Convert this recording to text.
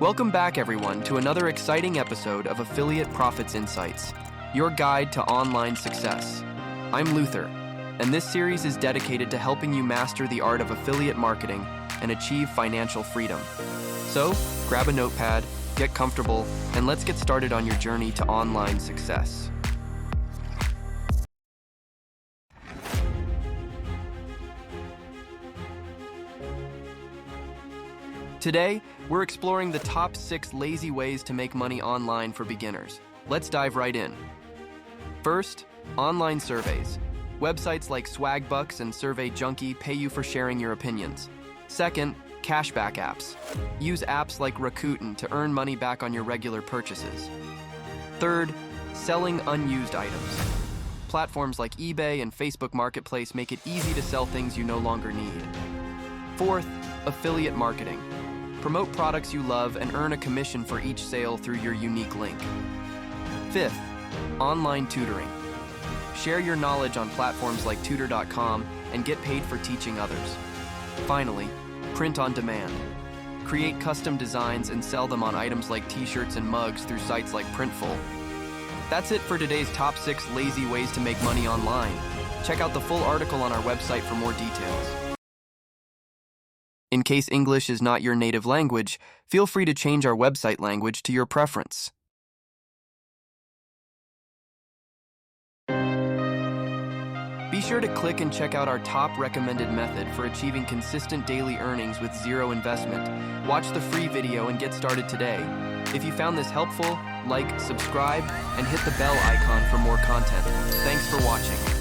Welcome back, everyone, to another exciting episode of Affiliate Profits Insights, your guide to online success. I'm Luther, and this series is dedicated to helping you master the art of affiliate marketing and achieve financial freedom. So, grab a notepad, get comfortable, and let's get started on your journey to online success. Today, we're exploring the top 6 lazy ways to make money online for beginners. Let's dive right in. First, online surveys. Websites like Swagbucks and Survey Junkie pay you for sharing your opinions. Second, cashback apps. Use apps like Rakuten to earn money back on your regular purchases. Third, selling unused items. Platforms like eBay and Facebook Marketplace make it easy to sell things you no longer need. Fourth, affiliate marketing. Promote products you love and earn a commission for each sale through your unique link. Fifth, online tutoring. Share your knowledge on platforms like tutor.com and get paid for teaching others. Finally, print on demand. Create custom designs and sell them on items like t-shirts and mugs through sites like Printful. That's it for today's top 6 lazy ways to make money online. Check out the full article on our website for more details. In case English is not your native language, feel free to change our website language to your preference. Be sure to click and check out our top recommended method for achieving consistent daily earnings with zero investment. Watch the free video and get started today. If you found this helpful, like, subscribe, and hit the bell icon for more content. Thanks for watching.